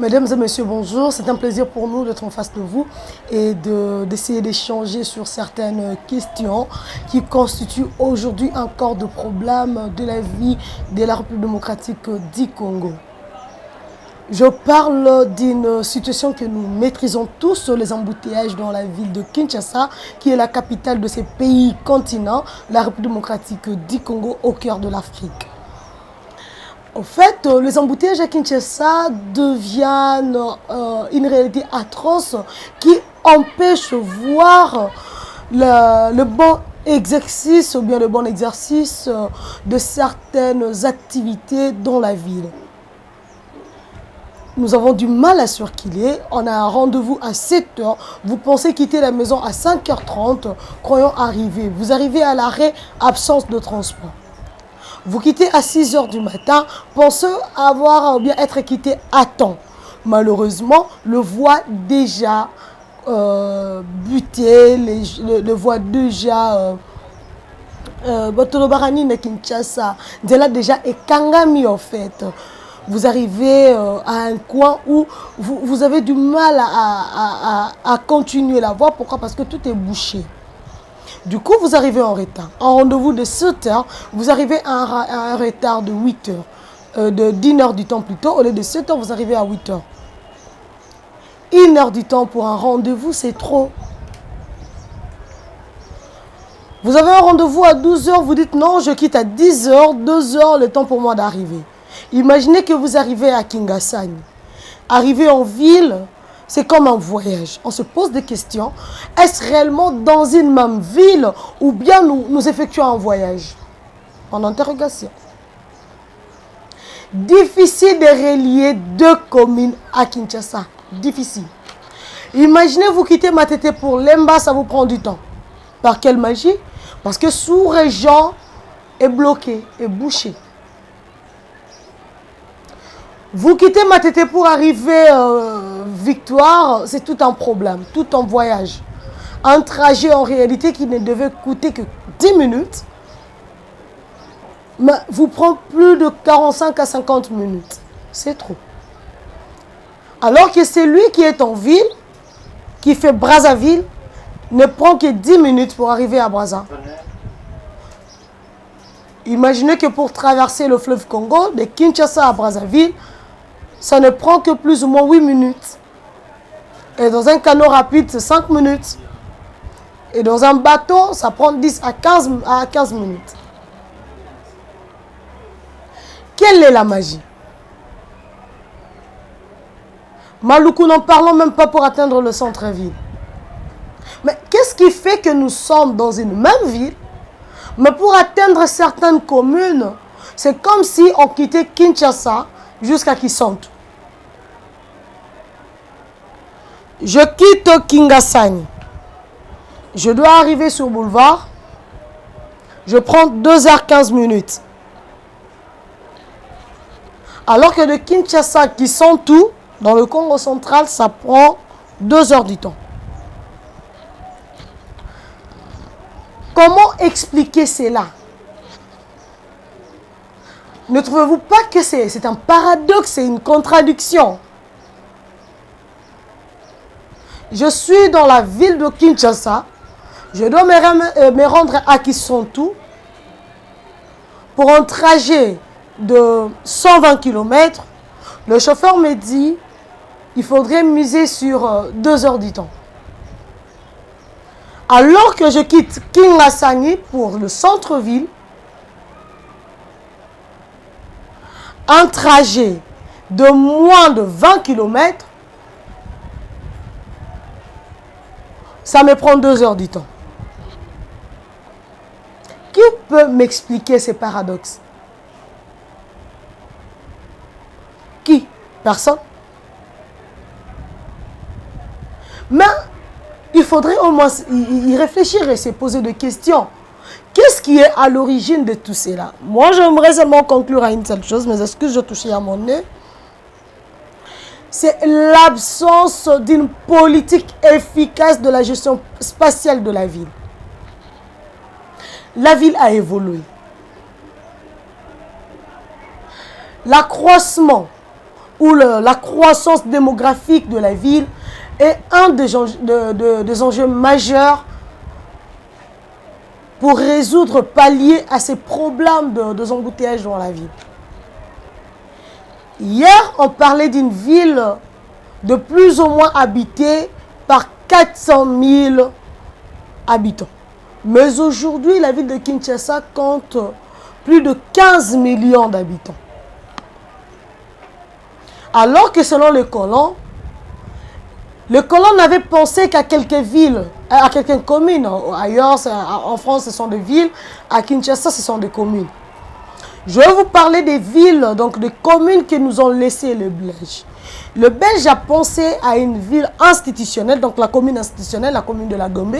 Mesdames et messieurs, bonjour. C'est un plaisir pour nous d'être en face de vous et d'essayer d'échanger sur certaines questions qui constituent aujourd'hui un corps de problème de la vie de la République démocratique du Congo. Je parle d'une situation que nous maîtrisons tous, les embouteillages dans la ville de Kinshasa, qui est la capitale de ces pays continents, la République démocratique du Congo, au cœur de l'Afrique. En fait, les embouteillages à Kinshasa deviennent une réalité atroce qui empêche de voir le bon exercice ou bien le bon exercice de certaines activités dans la ville. Nous avons du mal à circuler, on a un rendez-vous à 7 h, vous pensez quitter la maison à 5h30, croyons arriver. Vous arrivez à l'arrêt, absence de transport. Vous quittez à 6 h du matin, pensez avoir bien être quitté à temps. Malheureusement, le voit déjà buté, le voit déjà Botolobarani na Kinshasa, déjà est kangami en fait. Vous arrivez à un coin où vous avez du mal à continuer la voie. Pourquoi? Parce que tout est bouché. Du coup, vous arrivez en retard. En rendez-vous de 7 h, vous arrivez à un retard de 8 h, de 10 heures du temps plutôt. Au lieu de 7 h, vous arrivez à 8 h. 1 heure du temps pour un rendez-vous, c'est trop. Vous avez un rendez-vous à 12 h, vous dites non, je quitte à 10 h, 2 h, le temps pour moi d'arriver. Imaginez que vous arrivez à Kingasani. Arriver en ville, c'est comme un voyage. On se pose des questions. Est-ce réellement dans une même ville ou bien nous effectuons un voyage? En interrogation. Difficile de relier deux communes à Kinshasa. Difficile. Imaginez vous quitter Matete pour Lemba, ça vous prend du temps. Par quelle magie? Parce que sous-région est bloquée, est bouchée. Vous quittez Matete pour arriver Victoire, c'est tout un problème, tout un voyage. Un trajet en réalité qui ne devait coûter que 10 minutes, mais vous prend plus de 45 à 50 minutes. C'est trop. Alors que celui qui est en ville, qui fait Brazzaville, ne prend que 10 minutes pour arriver à Brazza. Imaginez que pour traverser le fleuve Congo, de Kinshasa à Brazzaville, ça ne prend que plus ou moins 8 minutes. Et dans un canot rapide, c'est 5 minutes. Et dans un bateau, ça prend 10 à 15 minutes. Quelle est la magie? Maluku, n'en parlons même pas pour atteindre le centre-ville. Mais qu'est-ce qui fait que nous sommes dans une même ville, mais pour atteindre certaines communes, c'est comme si on quittait Kinshasa jusqu'à Kisonto. Je quitte Kingasani. Je dois arriver sur boulevard. Je prends 2 h 15 minutes. Alors que de Kinshasa, Kisonto, dans le Congo central, ça prend 2 heures du temps. Comment expliquer cela? Ne trouvez-vous pas que c'est un paradoxe, c'est une contradiction? Je suis dans la ville de Kinshasa. Je dois me rendre à Kisonto pour un trajet de 120 km. Le chauffeur me dit il faudrait miser sur 2 heures du temps. Alors que je quitte Kingasani pour le centre-ville, un trajet de moins de 20 km, ça me prend 2 heures du temps. Qui peut m'expliquer ces paradoxes? Qui? Personne. Mais il faudrait au moins y réfléchir et se poser des questions. Qu'est-ce qui est à l'origine de tout cela? Moi, j'aimerais seulement conclure à une seule chose, mais est-ce que je touchais à mon nez? C'est l'absence d'une politique efficace de la gestion spatiale de la ville. La ville a évolué. L'accroissement où la croissance démographique de la ville est un des enjeux majeurs pour résoudre, pallier à ces problèmes de embouteillages dans la ville. Hier, on parlait d'une ville de plus ou moins habitée par 400 000 habitants. Mais aujourd'hui, la ville de Kinshasa compte plus de 15 millions d'habitants. Alors que selon les colons n'avaient pensé qu'à quelques villes, à quelques communes. Ailleurs, en France, ce sont des villes. À Kinshasa, ce sont des communes. Je vais vous parler des villes, donc des communes que nous ont laissé le Belge. Le Belge a pensé à une ville institutionnelle, donc la commune institutionnelle, la commune de la Gombe,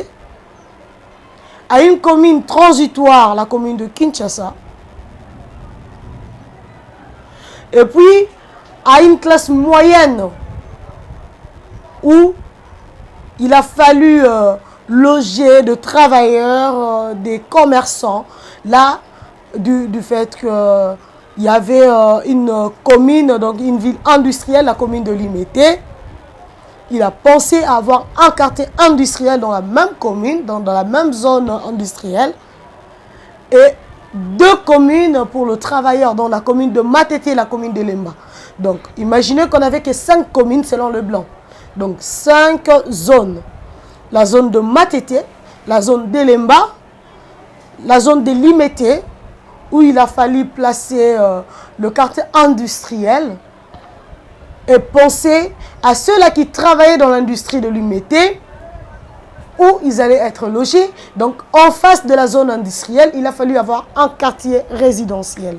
à une commune transitoire, la commune de Kinshasa, et puis à une classe moyenne où il a fallu loger des travailleurs, des commerçants, là, du fait qu'il y avait une commune, donc une ville industrielle, la commune de Limete. Il a pensé à avoir un quartier industriel dans la même commune, dans la même zone industrielle, et 2 communes pour le travailleur, dans la commune de Matete et la commune de Lemba. Donc, imaginez qu'on n'avait que 5 communes selon le blanc. Donc, 5 zones. La zone de Matete, la zone de Lemba, la zone de Limete, où il a fallu placer le quartier industriel et penser à ceux-là qui travaillaient dans l'industrie de Limete, où ils allaient être logés. Donc, en face de la zone industrielle, il a fallu avoir un quartier résidentiel.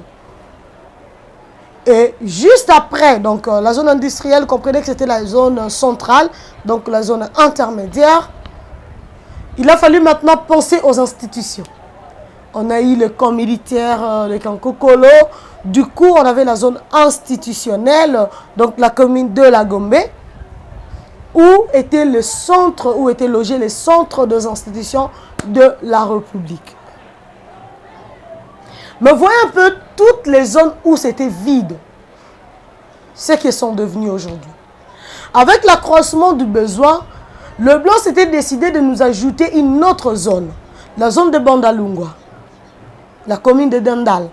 Et juste après, donc la zone industrielle, comprenez que c'était la zone centrale, donc la zone intermédiaire. Il a fallu maintenant penser aux institutions. On a eu le camp militaire, le camp Kokolo. Du coup, on avait la zone institutionnelle, donc la commune de la Gombe, où était le centre, où étaient logés les centres des institutions de la République. Mais voyez un peu toutes les zones où c'était vide, ce qu'elles sont devenues aujourd'hui. Avec l'accroissement du besoin, le blanc s'était décidé de nous ajouter une autre zone, la zone de Bandalungwa, la commune de Dendal.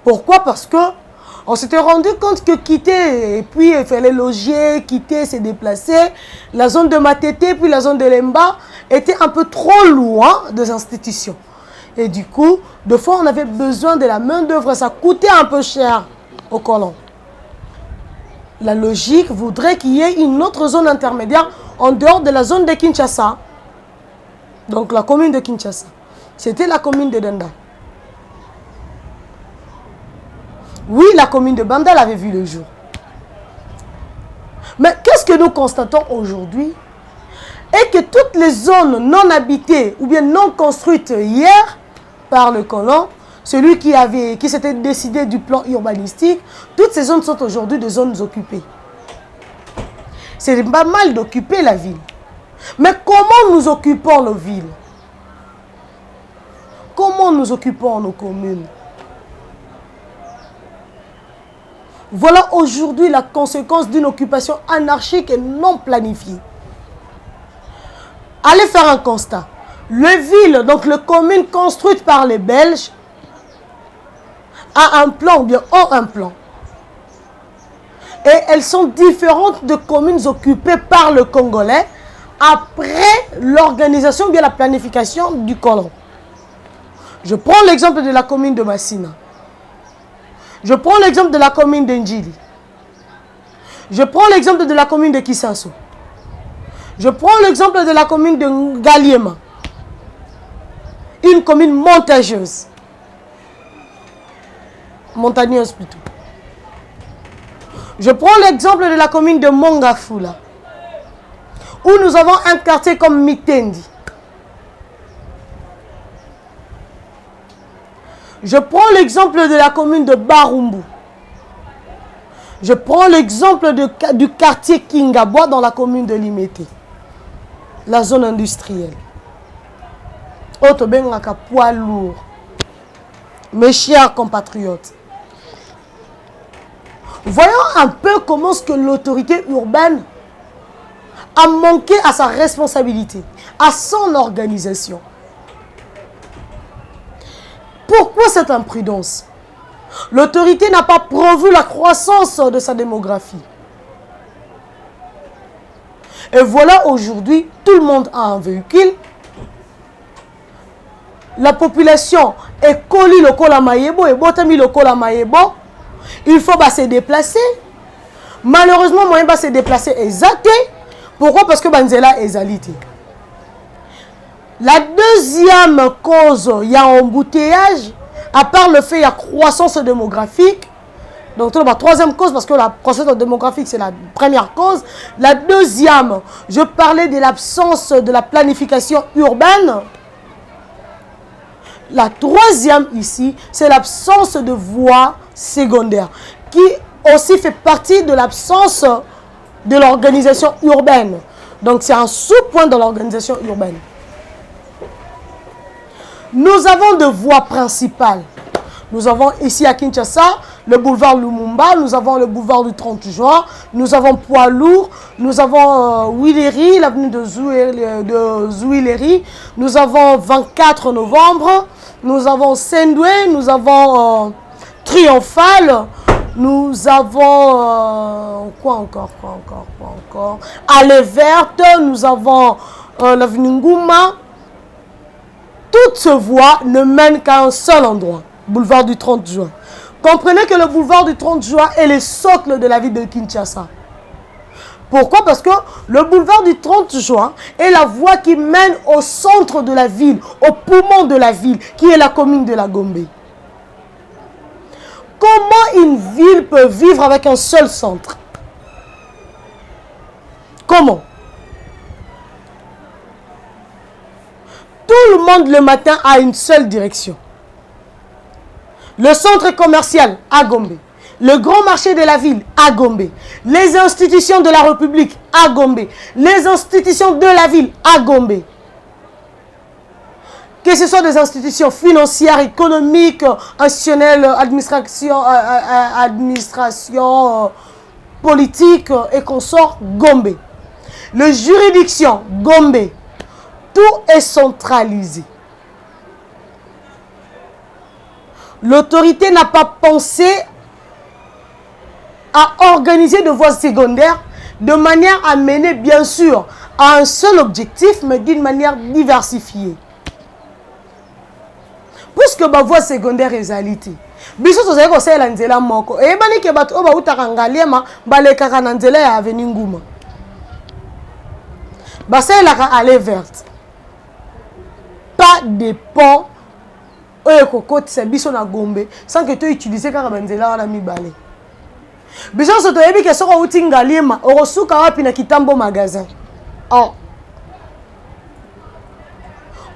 Pourquoi? Parce que on s'était rendu compte que quitter, et puis il fallait loger, quitter, se déplacer, la zone de Matete, puis la zone de Lemba, était un peu trop loin des institutions. Et du coup, de fois, on avait besoin de la main-d'œuvre, ça coûtait un peu cher aux colons. La logique voudrait qu'il y ait une autre zone intermédiaire en dehors de la zone de Kinshasa. Donc la commune de Kinshasa. C'était la commune de Denda. Oui, la commune de Bandal avait vu le jour. Mais qu'est-ce que nous constatons aujourd'hui? Et que toutes les zones non habitées ou bien non construites hier par le colon, celui qui s'était décidé du plan urbanistique, toutes ces zones sont aujourd'hui des zones occupées. C'est pas mal d'occuper la ville. Mais comment nous occupons nos villes? Comment nous occupons nos communes? Voilà aujourd'hui la conséquence d'une occupation anarchique et non planifiée. Allez faire un constat. Les villes, donc les communes construites par les Belges, a un plan, ou bien ont un plan. Et elles sont différentes de communes occupées par le Congolais après l'organisation, ou bien la planification du colon. Je prends l'exemple de la commune de Massina. Je prends l'exemple de la commune d'Ndjili. Je prends l'exemple de la commune de Kisasso. Je prends l'exemple de la commune de Ngaliema. Une commune montagneuse. Montagneuse plutôt. Je prends l'exemple de la commune de Mongafula, où nous avons un quartier comme Mitendi. Je prends l'exemple de la commune de Barumbu. Je prends l'exemple du quartier Kingabois dans la commune de Limete, la zone industrielle. Otobengaka poids lourd. Mes chers compatriotes, voyons un peu comment est-ce que l'autorité urbaine a manqué à sa responsabilité, à son organisation. Pourquoi cette imprudence? L'autorité n'a pas prévu la croissance de sa démographie. Et voilà, aujourd'hui, tout le monde a un véhicule. La population est collée le col à Mayebo et botami le col à Mayebo. Il faut se déplacer. Malheureusement, moyen va se déplacer exacté. Pourquoi? Parce que Banzela est alité. La deuxième cause, il y a un embouteillage. À part le fait qu'il y a croissance démographique. Donc, la troisième cause, parce que la croissance démographique, c'est la première cause. La deuxième, je parlais de l'absence de la planification urbaine. La troisième ici, c'est l'absence de voies secondaires, qui aussi fait partie de l'absence de l'organisation urbaine. Donc, c'est un sous-point de l'organisation urbaine. Nous avons deux voies principales. Nous avons ici à Kinshasa le boulevard Lumumba, nous avons le boulevard du 30 juin, nous avons Poids-Lourd, nous avons Willery, l'avenue de Zouileri, nous avons 24 novembre, nous avons Sendoué, nous avons Triomphal, nous avons quoi encore Allée Verte, nous avons l'avenue Ngouma. Toutes ces voies ne mènent qu'à un seul endroit, boulevard du 30 juin. Comprenez que le boulevard du 30 juin est le socle de la ville de Kinshasa. Pourquoi? Parce que le boulevard du 30 juin est la voie qui mène au centre de la ville, au poumon de la ville, qui est la commune de la Gombe. Comment une ville peut vivre avec un seul centre? Comment? Tout le monde le matin a une seule direction. Le centre commercial à Gombe. Le grand marché de la ville à Gombe. Les institutions de la République à Gombe. Les institutions de la ville à Gombe. Que ce soit des institutions financières, économiques, institutionnelles, administration politique et consorts, Gombe. Les juridictions, Gombe. Tout est centralisé. L'autorité n'a pas pensé à organiser de voies secondaires de manière à mener, bien sûr, à un seul objectif, mais d'une manière diversifiée. Puisque ma voie secondaire est alité. Biso to zeko sela nzela moko. E bani ke bato oba utakangaliema balekaka na nzela ya avenue Nguma. Basela ka Allée Verte. Pas de pont oyo kokotisa biso na Gombe sans que tu utilises kaka banzela wana mibale. Biso so to yebi ke soko uti ngaliema orosuka wapi na Kitambo magasin. Oh.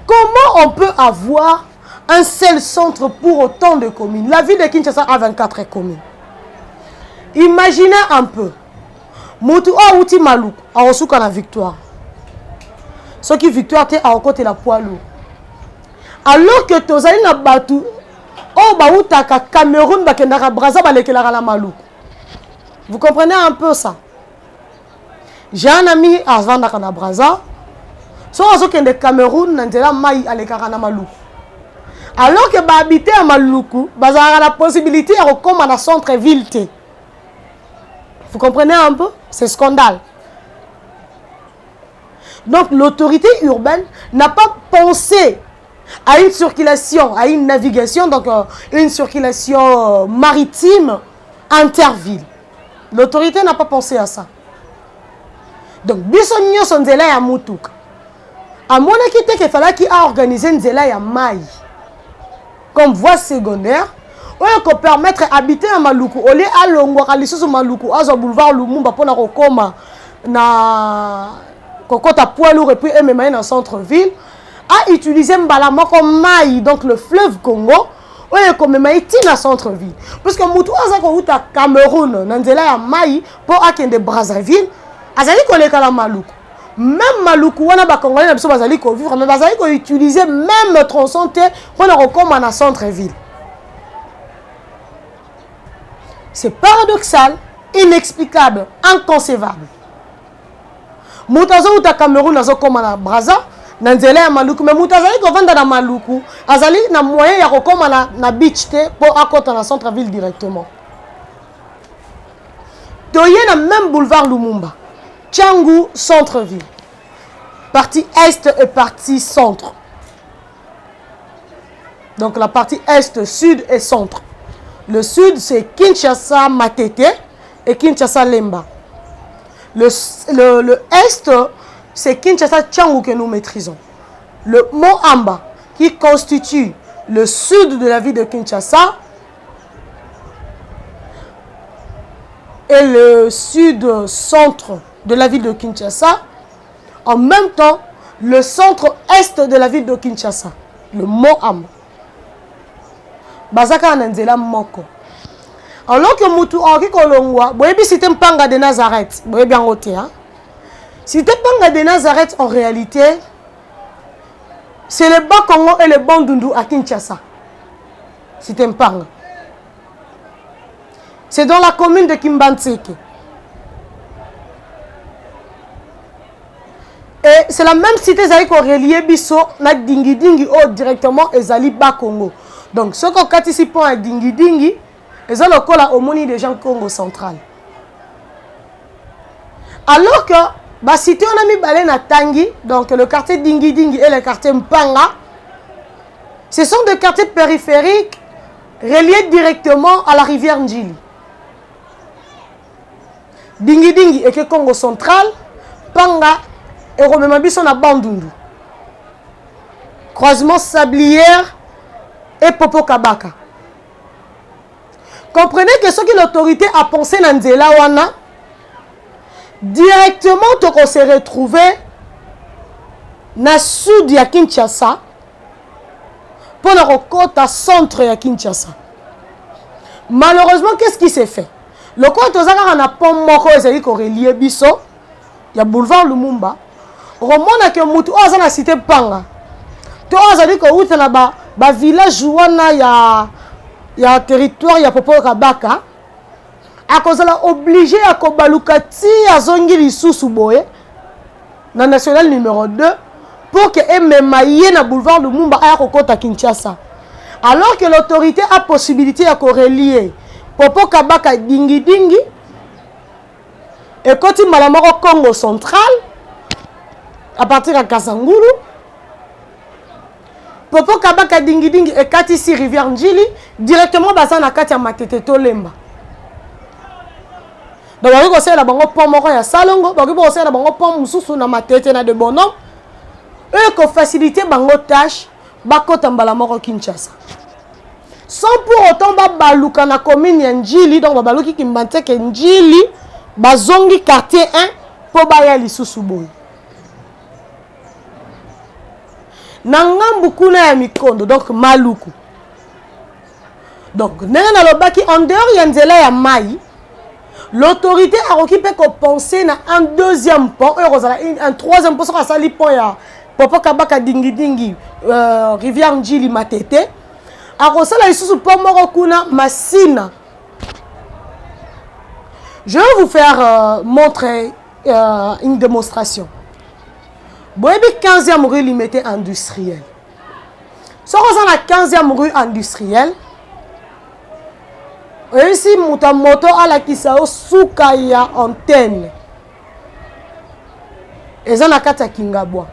Comment on peut avoir un seul centre pour autant de communes? La ville de Kinshasa a 24 communes. Imaginez un peu. Mutu o uti Maluku orosuka na Victoire. Ce qui Victoire te a côté la Poids-Lourd. Alors que tozali na batu o bautaka Cameroun bakendaka Brazza balekelaka la Maluku. Vous comprenez un peu ça? J'ai un ami à Vandaka na Brazza. So azokende Cameroun nandela mai alekaka na Maluku. Alors que ba habiter à Maluku, bazara la possibilité de recommander dans centre-ville. Vous comprenez un peu? C'est scandale. Donc l'autorité urbaine n'a pas pensé à une circulation, à une navigation, donc une circulation maritime interville. L'autorité n'a pas pensé à ça. Donc, bisogno son nzela ya mutuka. À mon équité qu'il fallait qu'il a organisé une nzela ya mai. Comme voie secondaire, on peut permettre d'habiter à Maluku. Au lieu à Longwa, à l'issue de Maluku, à boulevard Lumumba, pour na kokoma na kokota Poids-Lourd et puis même dans le centre-ville. A utilisé Mbalama comme maille, donc le fleuve Congo, ou comme maille dans le centre-ville. Parce que Moutou a Cameroun, Nanzela ya maille pour akende Brazzaville, azali koleka la Maluku. Même Maluku, on a ba Congolais na biso bazali ko vivre, mais bazali ko utiliser même tronçon pour na recommander dans le centre-ville. C'est paradoxal, inexplicable, inconcevable. Moutazo ou ta Cameroun nazo comme na Braza, na nzela ya Maluku, mais moutazali ko vanda na Maluku, azali na moyen ya kokoma na beach te pour akota na centre-ville directement. Toye na même boulevard Lumumba, Tchangou centre-ville. Partie est et partie centre. Donc la partie est, sud et centre. Le sud c'est Kinshasa Matete et Kinshasa Lemba. Le est, c'est Kinshasa Tchangou que nous maîtrisons. Le mont Amba, qui constitue le sud de la ville de Kinshasa, et le sud-centre de la ville de Kinshasa, en même temps, le centre-est de la ville de Kinshasa, le mont Amba. Bazaka Nanzela Moko. Alors que Moutou Henri Kolongwa, boyebi cité Mpanga de Nazareth, boyebi angote hein. Cité Mpanga de Nazareth en réalité, c'est le Bas-Congo et le Bandundu à Kinshasa. Cité Mpanga. C'est dans la commune de Kimbantseke. Et c'est la même cité qui est reliée Bisso na Dingi Dingi ou directement Ezali Bas-Congo. Donc ce qu'on participe à Dingi Dingi, ils ont le col à Omoni des gens Congo central. Alors que la cité on a mis Balé na Tangi, donc le quartier Dingi Dingi et le quartier Mpanga, ce sont des quartiers périphériques reliés directement à la rivière Njili. Dingi Dingi et que Congo central, Panga et Romemabiso na Bandundu. Croisement Sablière et Popo Kabaka. Comprenez que ce que l'autorité a pensé dans Nzela Wana, directement on s'est retrouvé dans le sud de Kinshasa pour le côté centre de Kinshasa. Malheureusement, qu'est-ce qui s'est fait? Le côté on a pont moko ezali ko relier biso, il y a boulevard Lumumba. Romona que mutu oza na cité Panga. To azali ko uta na ba village wana ya territoire ya Popo Kabaka. A cause la obligé à kobaluka ti azongi lisusu boye na national numéro 2 pour que ememaye na boulevard Lumumba aya kokota Kinshasa. Alors que l'autorité a possibilité à relier Popo Kabaka Dingi Dingi et Koti Malamoro Congo central à partir de Kasangulu. Popo Kabaka Dingi Dingi et Katisi Rivière Njili directement basé na Katia Matete Tolemba. Donc on va essayer la bango pont moko ya Salongo, on va essayer la bango pont mususu na Matete na de bonhomme. Eux ko faciliter bango tâche bakota mbala moko Kinshasa. Sans pour autant baluka na commune ya Njili, donc baluki Kimbantseke Njili, bazongi quartier 1 pour baya lisusu boy. Nangambu kuna ya Mikondo, donc Maluku. Donc nena na lobaki en dehors ya nzela ya mai, l'autorité a occupé ko penser na un deuxième pont, un troisième pont, ça sali pont ya Popo Kabaka Dingi Dingi, rivière Njili Matete. Akosala isusu pont moko kuna Masina. Je vais vous faire montrer une démonstration. Boyebi 15e rue limitée industrielle. Si on a la 15e rue industrielle, ici moto à la kisao soukaya antenne. Et ça na kata Kingabwa.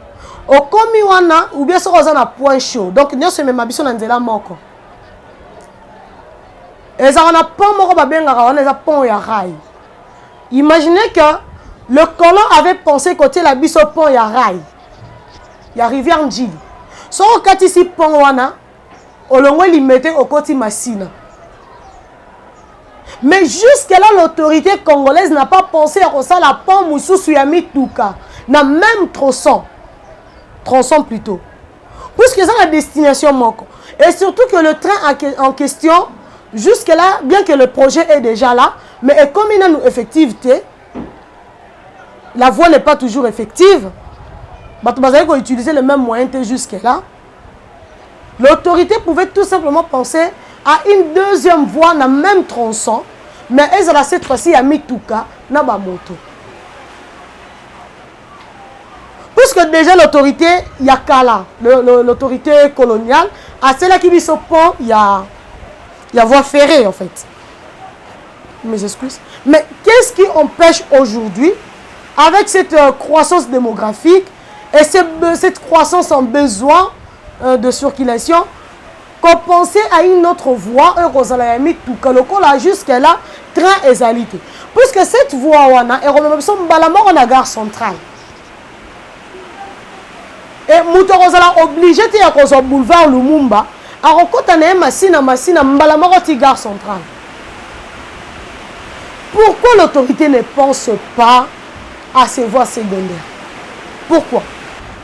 Au komi wana ou bien ça on a point chaud. Donc nous sommes même abisso na nzela moko. Et ça on a pont moko babenga on a pont ya rail. Imaginez que le colon avait pensé côté la biso pont ya rail. Ya rivière Njili. So kati si pont wana olongo li mettait au côté Masina. Mais jusque là l'autorité congolaise n'a pas pensé à ça la pont mususu ya mituka na même tronçon plutôt. Puisque c'est la destination moko. Et surtout que le train en question jusque là bien que le projet est déjà là mais comme il a une effectivité, la voie n'est pas toujours effective. Vous allez utiliser le même moyen que jusque-là. L'autorité pouvait tout simplement penser à une deuxième voie dans le même tronçon, mais ezala cette fois-ci ya mituka na ba moto. Puisque déjà l'autorité yakala, l'autorité coloniale, à celle qui vit au pont, il y a voie ferrée en fait. Mes excuses. Mais qu'est-ce qui empêche aujourd'hui, avec cette croissance démographique et cette croissance en besoin de circulation, compenser à une autre voie, jusqu'à là, train exalité. Puisque cette voie, on a la gare centrale. Et Moutorozala obligé de à boulevard Lumumba, à rencontrer Massina, Mbalamoroti gare centrale. Pourquoi l'autorité ne pense pas à ces voies secondaires? Pourquoi?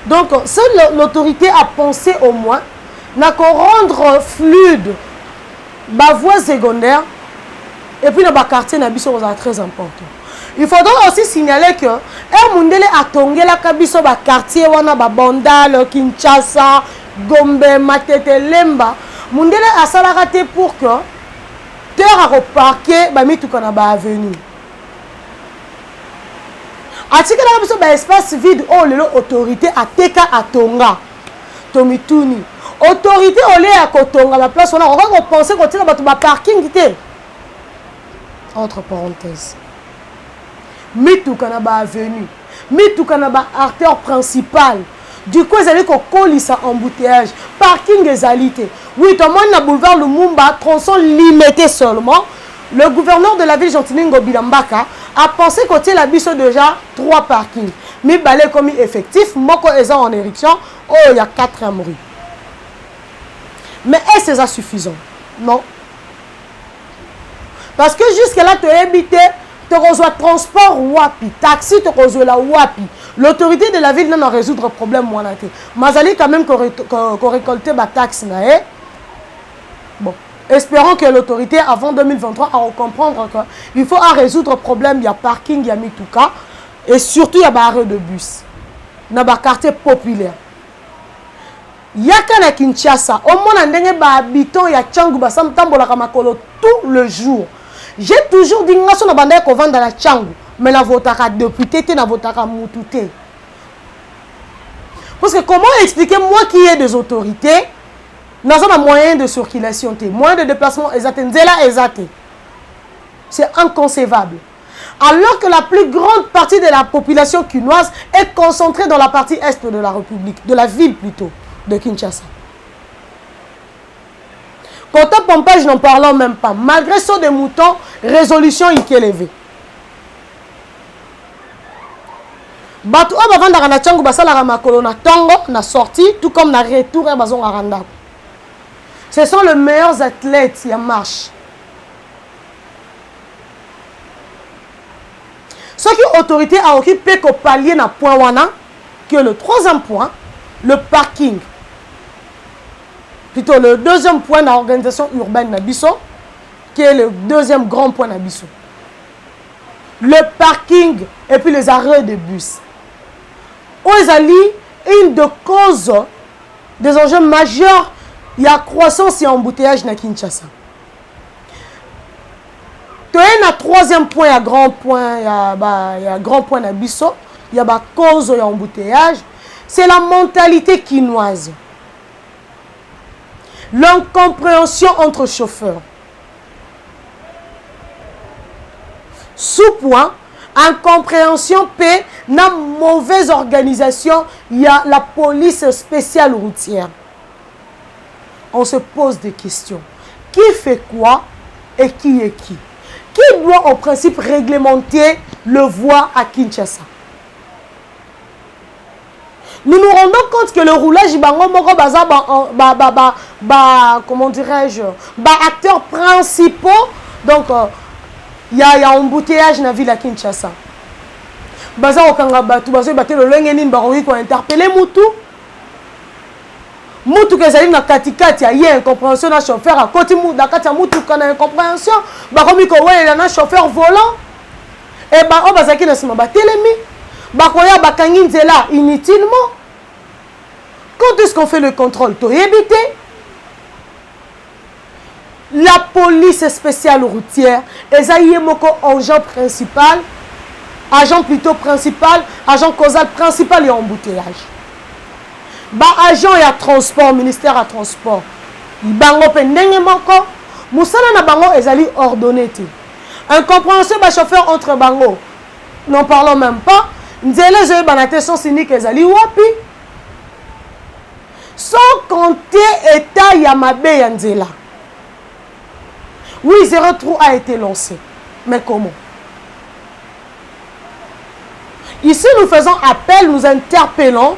Donc, si l'autorité a pensé au moins, n'a qu'à rendre fluide la voie secondaire, et puis le quartier n'a pas très important. Il faudra aussi signaler que Mundele a tongé la kabiso ba quartier wana ba Bandal, Kinshasa, Gombe, Matete, Lemba. Mundele a salarate pour que terre a reparqué ba mituka na ba avenue. Atika la kabiso ba espace vide oh lelo autorité a teka atonga. Tomituni. Autorité olé à kotonga la place on a penser que tu ba parking té. Entre parenthèses. Mituka na ba avenue, mituka na ba artère principale. Du coup, ils allaient coller ça embouteillage, parking égalité. Oui, tout le monde na boulevard Lumumba, tronçon limité seulement. Le gouverneur de la ville Gentilin Bilambaka a pensé qu'il y a déjà 3 parkings. Mais balai comme effectif, moko est en érection, oh il y a 4 rue. Mais est-ce que c'est suffisant? Non. Parce que jusque là tu es habité. Tu reçois transport wapi, taxi tu reçois la wapi. L'autorité de la ville n'a pas résoudre le problème moi Mazali quand même qu'on récolte ma taxe bon, espérons que l'autorité avant 2023 va comprendre qu'il faut résoudre le problème, il y a parking, il y a mituka et surtout il y a arrêt de bus. Dans le quartier populaire. Il y a qu'à Kinshasa, au moins ndenge ba habitant ya Tchangu ba samtambola kamakolo tout le jour. J'ai toujours dit que nous avons vendre dans la Tchangu, mais nous avons député, nous avons moutouté. Parce que comment expliquer moi qui ai des autorités, nous avons un moyen de circulation, moyen de déplacement exact, c'est inconcevable. Alors que la plus grande partie de la population quinoise est concentrée dans la partie est de la République, de la ville plutôt, de Kinshasa. Côté pompage, n'en parlons même pas. Malgré ça des moutons, résolution est élevée. Batu avant de na changu basala ramakolo na tango na sortie tout comme na retour et bazon aranda. Ce sont les meilleurs athlètes qui marchent. Ce qui autorité a occupé qu'au palier na point wana que le 3e point, le parking. Plutôt le 2e point de l'organisation urbaine Nabiso, qui est le 2e grand point Nabiso. Le parking et puis les arrêts de bus. Ozali, une des causes des enjeux majeurs, il y a croissance et embouteillage na Kinshasa. Tu as un 3e point, il y a grand point, il y a grand point Nabiso, il y a cause et embouteillage. C'est la mentalité quinoise. L'incompréhension entre chauffeurs. Sous-point, incompréhension P, na mauvaise organisation, il y a la police spéciale routière. On se pose des questions. Qui fait quoi et qui est qui? Qui doit en principe réglementer le voie à Kinshasa? Nous nous rendons compte que le roulage comment dirais-je, acteurs principaux. Donc il y a un embouteillage dans la ville à Kinshasa. Baza okanga batu bazo baté le lengeni baroki ko interpeller mutu. Mutu que zali na katikati ya ye incompréhension na chauffeur à côté mu da kati ya mutu kana incompréhension bakomi ko wele na chauffeur volant et ba o bazaki na sima ba telemi bakoya bakangi nzela inutilement. Quand est-ce qu'on fait le contrôle? To éviter. la police spéciale routière, ezaïe moko agent principal, agent plutôt principal, agent causal principal et embouteillage. Ba agent ya transport, ministère à transport. Bango pe ndenge moko, musala na bango ezali ordonné te. Incompréhension ba chauffeur entre bango. N'en parlons même pas. Nzela zoye banate son cynique ezali wapi. Sans compter état yamabe ya nzela. Oui, 03 a été lancé. Mais comment? Ici, nous faisons appel, nous interpellons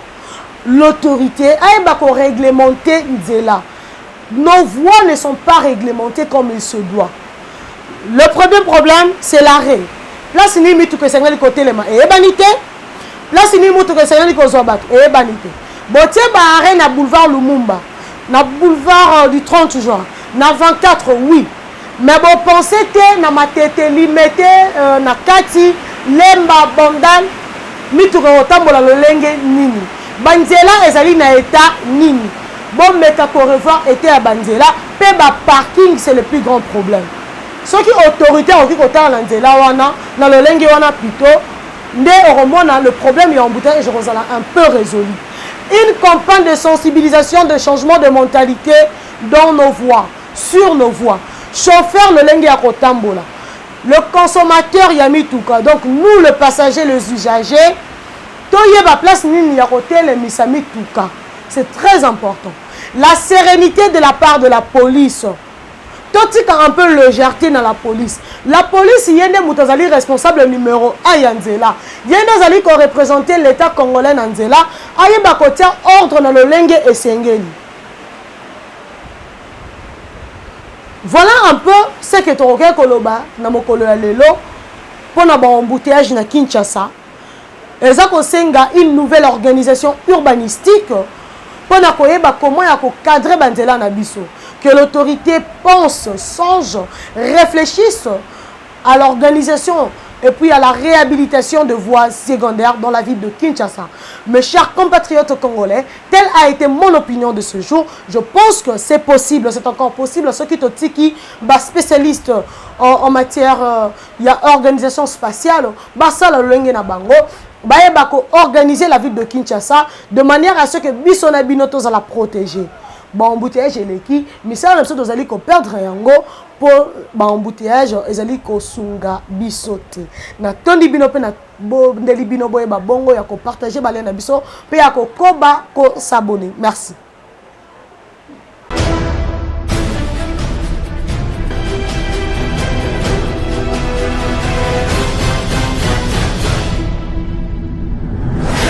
l'autorité à réglementer Nzela. Nos voies ne sont pas réglementées comme il se doit. Le premier problème, c'est l'arrêt. Place ni mitu que c'est côté les mains et banité. Place ni mitu que c'est côté zobat et banité. Botier ba arrêt na boulevard Lumumba, na boulevard du 30 juin, na 24 oui. Mais bon pensez que na matete limité na kati lemba bondan mitu que otambola lolenge nini. Banzela ezali na état nini. Bon meka ko revoir était à Banzela, pe ba parking c'est le plus grand problème. Ceux qui autorité ont dit qu'autant Banzela wana na lolenge wana plutôt ndé oromona le problème est embouteillage et Rosala un peu résolu. Une campagne de sensibilisation, de changement de mentalité dans nos voies, sur nos voies. Chauffeur le lenge ya kotambola. Le consommateur yami touka. Donc nous le passager, les usagers, toye ba place nini ya kote le misami touka. C'est très important. La sérénité de la part de la police. Toti a un peu légèreté dans la police. La police, il y a des moutazali responsable numéro 1 Yanzela. Il y a des alliés qui ont représenté l'État congolais Yanzela. Il y a des ordre dans le Lengue et Sengeli. Voilà un peu ce que tu as Koloba, Namokolo Alelo, pour un embouteillage na Kinshasa. Et ça, c'est une nouvelle organisation urbanistique pour comment cadrer Banzela Nabiso. Que l'autorité pense, songe, réfléchisse à l'organisation et puis à la réhabilitation de voies secondaires dans la ville de Kinshasa. Mes chers compatriotes congolais, telle a été mon opinion de ce jour. Je pense que c'est possible, c'est encore possible. Ceux qui sont spécialistes en matière d'organisation spatiale, organiser la ville de Kinshasa de manière à ce que Bissona Binoto la protéger. Bon embouteillage eleki mais ça la chose ozali ko perdre yango pour ba embouteillage ezali ko sunga bisote na tondi bino pe na ndeli bino boye ba bongo ya ko partager ba lena biso pe ya ko koba ko s'abonner. Merci.